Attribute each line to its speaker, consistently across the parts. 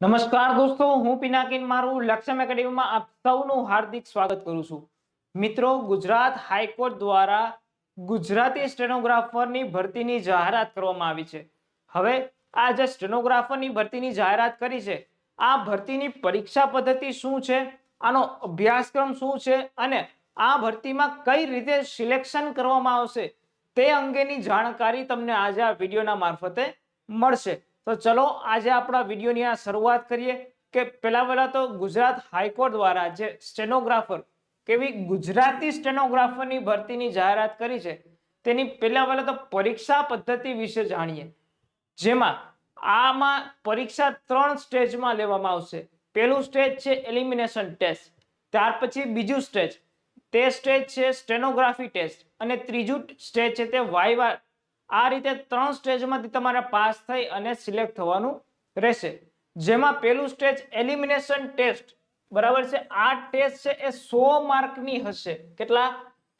Speaker 1: નમસ્કાર દોસ્તો, હું પિનાકિન મારું લક્ષ્યમ એકેડમીમાં આપ સૌનું હાર્દિક સ્વાગત કરું છું. મિત્રો, ગુજરાત હાઈકોર્ટ દ્વારા ગુજરાતી સ્ટેનોગ્રાફરની ભરતીની જાહેરાત કરવામાં આવી છે. હવે આ જે સ્ટેનોગ્રાફરની ભરતીની જાહેરાત કરી છે, આ ભરતીની પરીક્ષા પદ્ધતિ શું છે, આનો અભ્યાસક્રમ શું છે અને આ ભરતીમાં કઈ રીતે સિલેક્શન કરવામાં આવશે તે અંગેની જાણકારી તમને આજે આ વિડીયોના મારફતે મળશે. તો ચલો આજે આપણા વિડીયોની આ શરૂઆત કરીએ કે પહેલા તો ગુજરાત હાઈકોર્ટ દ્વારા જે સ્ટેનોગ્રાફર કેવી ગુજરાતી સ્ટેનોગ્રાફરની ભરતીની જાહેરાત કરી છે તેની પહેલા તો પરીક્ષા પદ્ધતિ વિશે જાણીએ. જેમાં આમાં પરીક્ષા 3 સ્ટેજમાં લેવામાં આવશે. પહેલું સ્ટેજ છે એલિમિનેશન ટેસ્ટ, ત્યાર પછી બીજું સ્ટેજ છે સ્ટેનોગ્રાફી ટેસ્ટ અને ત્રીજું સ્ટેજ છે તે વાઇવા. આ રીતે 3 સ્ટેજમાંથી તમારે પાસ થઈ અને સિલેક્ટ થવાનું રહેશે. જેમાં પહેલું સ્ટેજ એલિમિનેશન ટેસ્ટ, બરાબર છે. આ ટેસ્ટ છે એ 100 માર્કની હશે. કેટલા?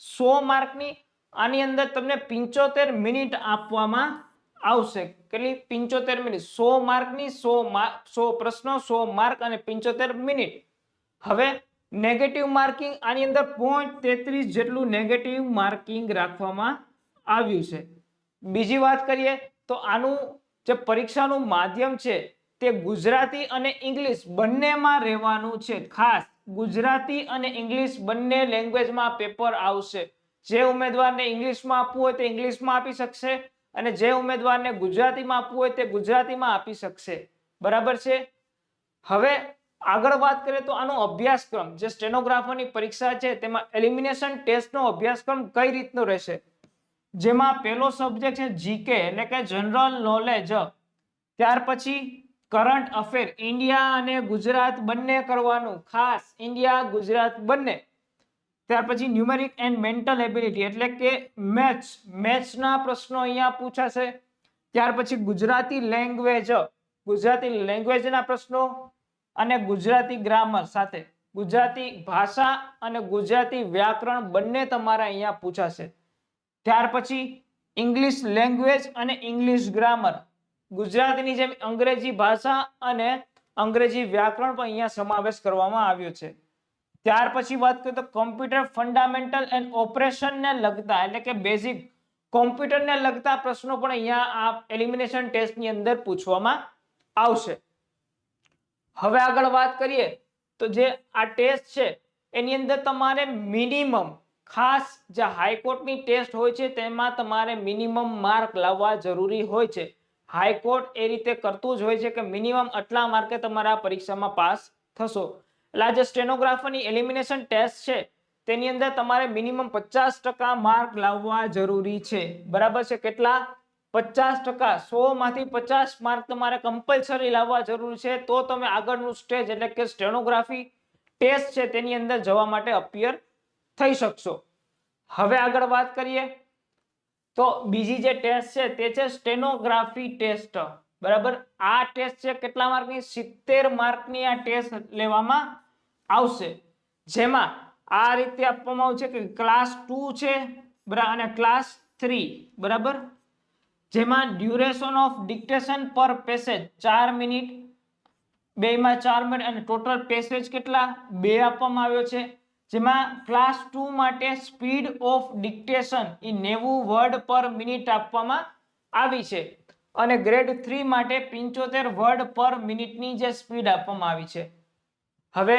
Speaker 1: 100 માર્કની. આની અંદર તમને 75 મિનિટ આપવામાં આવશે. કેટલી? 75 મિનિટ. 100 માર્કની, 100 પ્રશ્નો, 100 માર્ક અને 75 મિનિટ. હવે નેગેટિવ માર્કિંગ આની અંદર 0.33 જેટલું નેગેટિવ માર્કિંગ રાખવામાં આવ્યું છે. બીજી વાત કરીએ તો આનું જે પરીક્ષાનું માધ્યમ છે તે ગુજરાતી અને ઇંગ્લિશ બંનેમાં રહેવાનું છે. ખાસ ગુજરાતી અને ઇંગ્લિશ બંને લેંગ્વેજમાં પેપર આવશે. જે ઉમેદવારને ઇંગ્લિશમાં આપવું હોય તે ઇંગ્લિશમાં આપી શકશે અને જે ઉમેદવારને ગુજરાતીમાં આપવું હોય તે ગુજરાતીમાં આપી શકશે. બરાબર છે. હવે આગળ વાત કરીએ તો આનો અભ્યાસક્રમ, જે સ્ટેનોગ્રાફરની પરીક્ષા છે તેમાં એલિમિનેશન ટેસ્ટનો અભ્યાસક્રમ કઈ રીતનો રહેશે, જેમાં પહેલો સબ્જેક્ટ છે જીકે એટલે કે જનરલ નોલેજ, ત્યાર પછી કરંટ અફેર, ઇન્ડિયા અને ગુજરાત બંને કરવાનું, ખાસ ઇન્ડિયા ગુજરાત બંને. ત્યાર પછી ન્યુમેરિક એન્ડ મેન્ટલ એબિલિટી એટલે કે મેથ્સના પ્રશ્નો અહીંયા પૂછાશે. ત્યાર પછી ગુજરાતી લેંગ્વેજના પ્રશ્નો અને ગુજરાતી ગ્રામર સાથે ગુજરાતી ભાષા અને ગુજરાતી વ્યાકરણ બંને તમારા અહીંયા પૂછાશે. ત્યાર પછી ઇંગ્લિશ લેંગ્વેજ અને ઇંગ્લિશ ગ્રામર, ગુજરાતીની જેમ અંગ્રેજી ભાષા અને અંગ્રેજી વ્યાકરણ પણ અહીંયા સમાવેશ કરવામાં આવ્યો છે. ત્યાર પછી વાત કરીએ તો કોમ્પ્યુટર ફંડામેન્ટલ એન્ડ ઓપરેશનને લગતા એટલે કે બેઝિક કોમ્પ્યુટરને લગતા પ્રશ્નો પણ અહીંયા આ એલિમિનેશન ટેસ્ટની અંદર પૂછવામાં આવશે. હવે આગળ વાત કરીએ તો જે આ ટેસ્ટ છે એની અંદર તમારે મિનિમમ, ખાસ જે હાઈકોર્ટની ટેસ્ટ હોય છે તેમાં તમારે મિનિમમ માર્ક લાવવા જરૂરી હોય છે. હાઈકોર્ટ એ રીતે કરતું જ હોય છે કે મિનિમમ આટલા માર્કે તમારા પરીક્ષામાં પાસ થશો. એટલે આ જે સ્ટેનોગ્રાફરની એલિમિનેશન ટેસ્ટ છે તેની અંદર તમારે મિનિમમ 50% માર્ક લાવવા જરૂરી છે. બરાબર છે. કેટલા? 50%. 100 માંથી 50 માર્ક તમારે કમ્પલસરી લાવવા જરૂરી છે, તો તમે આગળનું સ્ટેજ એટલે કે સ્ટેનોગ્રાફી ટેસ્ટ છે તેની અંદર જવા માટે અપિયર થઈ શકશો. હવે આગળ વાત કરીએ તો બીજી જે ટેસ્ટ છે તે છે સ્ટેનોગ્રાફી ટેસ્ટ. બરાબર. આ ટેસ્ટ છે કેટલા માર્કની? 70 માર્કની આ ટેસ્ટ લેવામાં આવશે. જેમાં આ રીતે આપવામાં આવશે કે ક્લાસ 2 છે અને ક્લાસ 3. બરાબર. જેમાં ડ્યુરેશન ઓફ ડિક્ટેશન પર પેસેજ 4 મિનિટ, બેમાં 4 મિનિટ અને ટોટલ પેસેજ કેટલા? 2 આપવામાં આવ્યો છે. જેમાં ક્લાસ 2 માટે speed of dictation A 90 word પર મિનિટ આપવામાં આવી છે અને ગ્રેડ 3 માટે 75 વર્ડ પર મિનિટની જે સ્પીડ આપવામાં આવી છે. હવે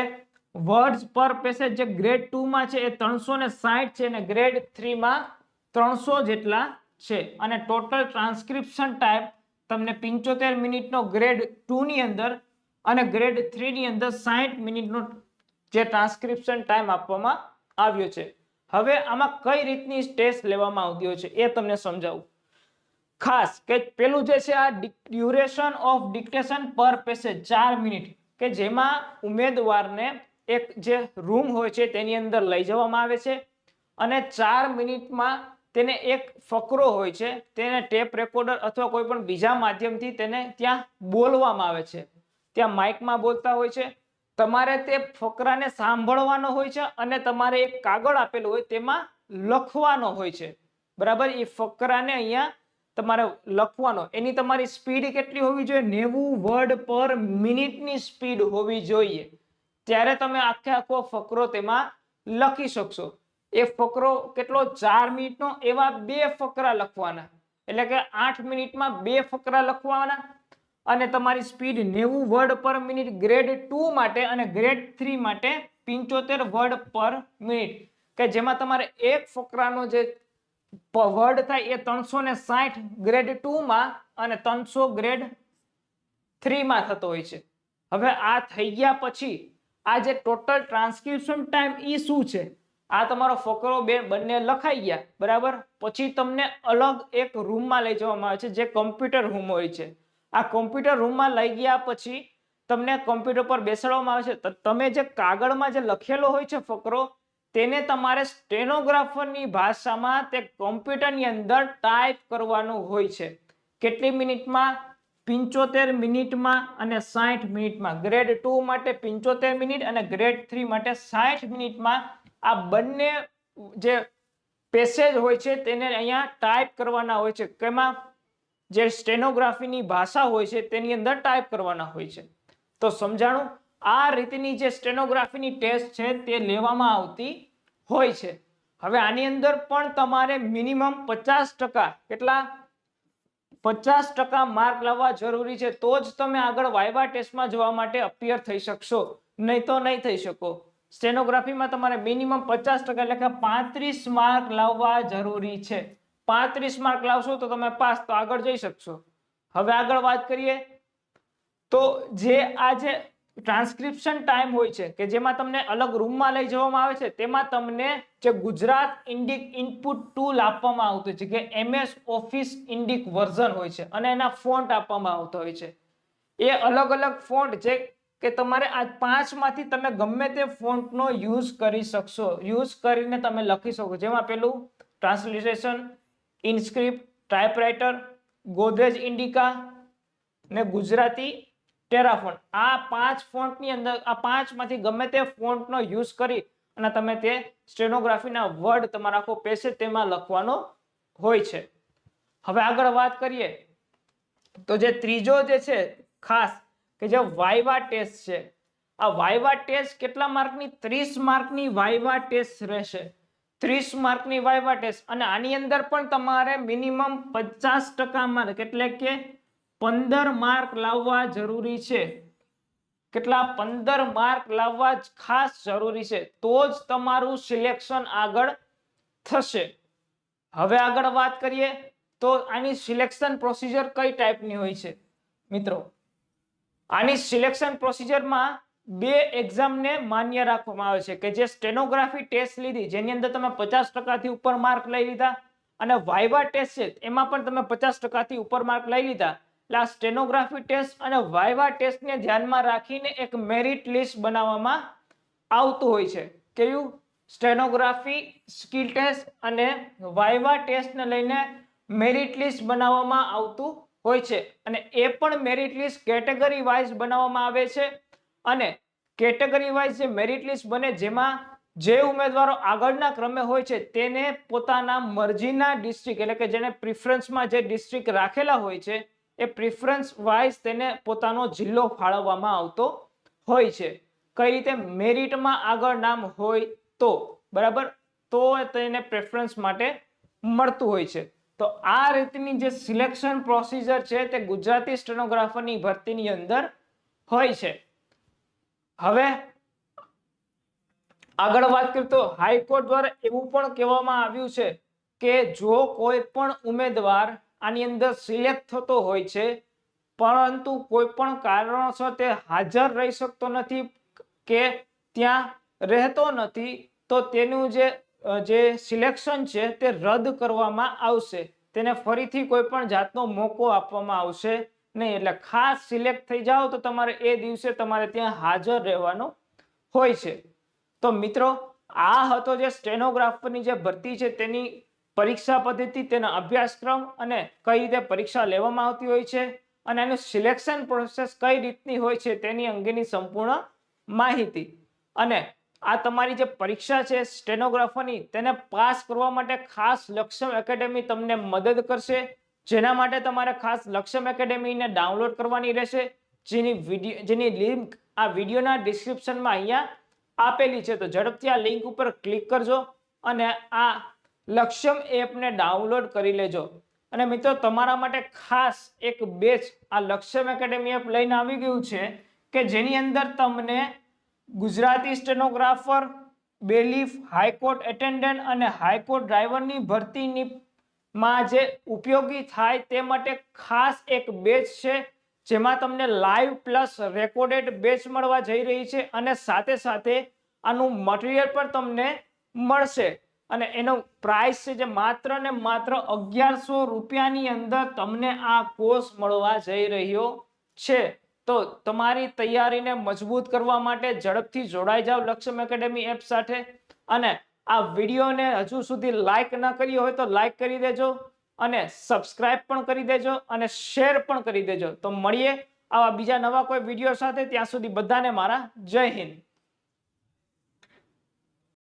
Speaker 1: વર્ડ્સ પર પેસેજ જે ગ્રેડ 2 માં છે એ 360 છે અને ગ્રેડ 3 માં 300 જેટલા છે અને ટોટલ ટ્રાન્સક્રિપ્શન ટાઈમ તમને 75 મિનિટનો ગ્રેડ 2 ની અંદર અને ગ્રેડ 3 ની અંદર 60 મિનિટનો જે ટ્રાન્સક્રિપ્શન ટાઈમ આપવામાં આવ્યો છે. હવે આમાં કઈ રીતની ટેસ્ટ લેવામાં આવતી હોય છે એ તમને સમજાવું. ખાસ કે પેલું જે છે આ ડ્યુરેશન ઓફ ડિક્ટેશન પર પેસેજ 4 મિનિટ, કે જેમાં ઉમેદવારને એક જે રૂમ હોય છે તેની અંદર લઈ જવામાં આવે છે અને 4 મિનિટમાં તેને એક ફકરો હોય છે તેને ટેપ રેકોર્ડર અથવા કોઈ પણ બીજા માધ્યમથી તેને ત્યાં બોલવામાં આવે છે. ત્યાં માઇકમાં બોલતા હોય છે. તમારે તે ફકરાને સાંભળવાનો હોય છે અને તમારે એક કાગળ આપેલું હોય તેમાં લખવાનો હોય છે. બરાબર. એ ફકરાને અહીંયા તમારે લખવાનો, એની તમારી સ્પીડ કેટલી હોવી જોઈએ? 90 વર્ડ પર મિનિટની સ્પીડ હોવી જોઈએ. ત્યારે તમે આખો ફકરો તેમાં લખી શકશો. એ ફકરો કેટલો? 4 મિનિટનો. એવા 2 ફકરા લખવાના, એટલે કે 8 મિનિટમાં 2 ફકરા લખવાના. અને તમારી સ્પીડ 90 વર્ડ પર મિનિટ ગ્રેડ 2 માટે, અને ગ્રેડ 3 માટે 75 વર્ડ પર મિનિટ, કે જેમાં તમારે એક ફકરાનો જે વર્ડ થાય એ 360 ગ્રેડ 2 માં અને 300 ગ્રેડ 3 માં થતો હોય છે. હવે આ થઈ ગયા પછી આ જે ટોટલ ટ્રાન્સક્રિપ્શન ટાઈમ ઈ શું છે? આ તમારો ફકરો બંને લખાઈ ગયા, બરાબર. પછી તમને અલગ એક રૂમમાં લઈ જવામાં આવે છે, જે કોમ્પ્યુટર રૂમ હોય છે. આ કોમ્પ્યુટર રૂમમાં લઈ ગયા પછી તમને કોમ્પ્યુટર પર બેસાડવામાં આવે છે. તમે જે કાગળમાં જે લખેલો હોય છે ફકરો, તેને તમારે સ્ટેનોગ્રાફરની ભાષામાં તે કોમ્પ્યુટરની અંદર ટાઈપ કરવાનું હોય છે. કેટલી મિનિટમાં? 75 મિનિટમાં અને 60 મિનિટમાં. ગ્રેડ 2 માટે 75 મિનિટ અને ગ્રેડ 3 માટે 60 મિનિટમાં આ બંને જે પેસેજ હોય છે તેને અહીંયા ટાઈપ કરવાના હોય છે. કેમાં? જે સ્ટેનોગ્રાફીની ભાષા હોય છે તેની અંદર ટાઈપ કરવાના હોય છે. તો સમજાણું? આ રીતની જે સ્ટેનોગ્રાફીની ટેસ્ટ છે તે લેવામાં આવતી હોય છે. હવે આની અંદર પણ તમારે મિનિમમ 50%, કેટલા? 50% માર્ક લાવવા જરૂરી છે. તો જ તમે આગળ વાઇવા ટેસ્ટમાં જવા માટે અપિયર થઈ શકશો, નહીં તો નહીં થઈ શકો. સ્ટેનોગ્રાફીમાં તમારે મિનિમમ 50%, એટલે કે 35 માર્ક લાવવા જરૂરી છે. 35 માર્ક લાવશો તો તમે પાસ, તો આગળ જઈ શકશો. હવે આગળ વાત કરીએ તો જે આ જે ટ્રાન્સક્રિપ્શન ટાઈમ હોય છે, કે જેમાં તમને અલગ રૂમમાં લઈ જવામાં આવે છે, તેમાં તમને જે ગુજરાત ઇન્ડિક ઇનપુટ ટૂલ આપવામાં આવતું છે, કે MS ઓફિસ ઇન્ડિક વર્ઝન હોય છે, અને એના ફોન્ટ આપવામાં આવતો હોય છે. એ અલગ અલગ ફોન્ટ જે કે તમારે આ 5 માંથી તમે ગમે તે ફોન્ટનો યુઝ કરી શકશો, યુઝ કરીને તમે લખી શકો. જેમાં પેલું ટ્રાન્સલેશન, ઇનસ્ક્રિપ્ટ, ટાઈપરાઇટર, ગોદરેજ ઇન્ડિકા ને ગુજરાતી ટેરાફોન્ટ. આ 5 ફોન્ટની અંદર આ 5 માંથી ગમે તે ફોન્ટનો યુઝ કરી અને તમે તે સ્ટેનોગ્રાફીના વર્ડ તમારા આખો પેસેજ તેમાં લખવાનો હોય છે. હવે આગળ વાત કરીએ તો જે ત્રીજો જે છે ખાસ, કે જે વાઇવા ટેસ્ટ છે. આ વાઇવા ટેસ્ટ કેટલા માર્કની? 30 માર્કની વાઇવા ટેસ્ટ રહેશે. 30 માર્કની વાઇવા ટેસ્ટ. અને આની અંદર પણ તમારે મિનિમમ 50% માર્ક, એટલે કે 15 માર્ક લાવવા જરૂરી છે. કેટલા? 15 માર્ક લાવવા જ ખાસ જરૂરી છે. તો જ તમારું સિલેક્શન આગળ થશે. હવે આગળ વાત કરીએ તો આની સિલેક્શન પ્રોસિજર કઈ ટાઈપની હોય છે મિત્રો? આની સિલેક્શન પ્રોસિજરમાં 2 એક્ઝામને માન્ય રાખવામાં આવે છે, કે જે સ્ટેનોગ્રાફી ટેસ્ટ લીધી જેની અંદર તમે 50% થી ઉપર માર્ક લઈ લીધા, અને વાઇવા ટેસ્ટ છે એમાં પણ તમે 50% થી ઉપર માર્ક લઈ લીધા. એટલે આ સ્ટેનોગ્રાફી ટેસ્ટ અને વાઇવા ટેસ્ટને ધ્યાનમાં રાખીને એક મેરિટ લિસ્ટ બનાવવામાં આવતું હોય છે. કેવું? સ્ટેનોગ્રાફી સ્કિલ ટેસ્ટ અને વાઇવા ટેસ્ટને લઈને મેરિટ લિસ્ટ બનાવવામાં આવતું હોય છે. અને એ પણ મેરિટ લિસ્ટ કેટેગરી વાઇઝ બનાવવામાં આવે છે. અને કેટેગરી વાઇઝ જે મેરિટ લિસ્ટ બને, જેમાં જે ઉમેદવારો આગળના ક્રમે હોય છે તેને પોતાના મરજીના ડિસ્ટ્રિક્ટ, એટલે કે જેને પ્રિફરન્સમાં જે ડિસ્ટ્રિક્ટ રાખેલા હોય છે એ પ્રિફરન્સ વાઇઝ તેને પોતાનો જિલ્લો ફાળવવામાં આવતો હોય છે. કઈ રીતે? મેરિટમાં આગળ નામ હોય તો, બરાબર, તો તેને પ્રેફરન્સ માટે મળતું હોય છે. તો આ રીતની જે સિલેક્શન પ્રોસિજર છે તે ગુજરાતી સ્ટેનોગ્રાફરની ભરતીની અંદર હોય છે. હવે આગળ વાત કરીએ તો હાઈકોર્ટ દ્વારા એવું પણ કહેવામાં આવ્યું છે કે જો કોઈ પણ ઉમેદવાર આની અંદર સિલેક્ટ થતો હોય છે, પરંતુ કોઈ પણ કારણોસર તે હાજર રહી શકતો નથી કે ત્યાં રહેતો નથી, તો તેનું જે સિલેક્શન છે તે રદ કરવામાં આવશે. તેને ફરીથી કોઈ પણ જાતનો મોકો આપવામાં આવશે નહીં. એટલે ખાસ સિલેક્ટ થઈ જાઓ તો તમારે એ દિવસે તમારે ત્યાં હાજર રહેવાનું હોય છે. તો મિત્રો, આ હતો જે સ્ટેનોગ્રાફરની જે ભરતી છે તેની પરીક્ષા પદ્ધતિ, તેના અભ્યાસક્રમ અને કઈ રીતે પરીક્ષા લેવામાં આવતી હોય છે, અને એનું સિલેક્શન પ્રોસેસ કઈ રીતની હોય છે તેની અંગેની સંપૂર્ણ માહિતી. અને આ તમારી જે પરીક્ષા છે સ્ટેનોગ્રાફરની, તેને પાસ કરવા માટે ખાસ લક્ષ્યમ એકેડેમી તમને મદદ કરશે. જેના માટે તમારે ખાસ લક્ષ્યમ એકેડેમીને ડાઉનલોડ કરવાની રહેશે, જેની લિંક આ વિડીયોના ડિસ્ક્રિપ્શનમાં અહીંયા આપેલી છે. તો ઝડપથી આ લિંક ઉપર ક્લિક કરજો અને આ લક્ષ્યમ એપને ડાઉનલોડ કરી લેજો. અને મિત્રો તમારા માટે ખાસ એક બેચ આ લક્ષ્યમ એકેડેમી એપ લઈને આવી ગયું છે કે જેની અંદર તમને Gujarati stenographer, bailiff, high court attendant અને હાઈકોર્ટ ડ્રાઈવરની ભરતીની માં જે ઉપયોગી થાય તે માટે ખાસ એક બેચ છે, જેમાં તમને લાઈવ પ્લસ રેકોર્ડેડ બેચ મળવા જઈ રહી છે અને સાથે સાથે આનું મટીરિયલ પણ તમને મળશે. અને એનો પ્રાઇસ છે જે માત્ર ને માત્ર 1100 રૂપિયાની અંદર તમને આ કોર્સ મળવા જઈ રહ્યો છે. તો તમારી તૈયારીને મજબૂત કરવા માટે ઝડપથી જોડાઈ જાઓ લક્ષ્યમ એકેડેમી એપ સાથે. અને આ વિડીયોને હજુ સુધી લાઈક ન કરી હોય તો લાઈક કરી દેજો અને સબસ્ક્રાઇબ પણ કરી દેજો અને શેર પણ કરી દેજો. તો મળીએ આવા બીજા નવા કોઈ વિડીયો સાથે. ત્યાં સુધી બધાને મારા જય હિન્દ.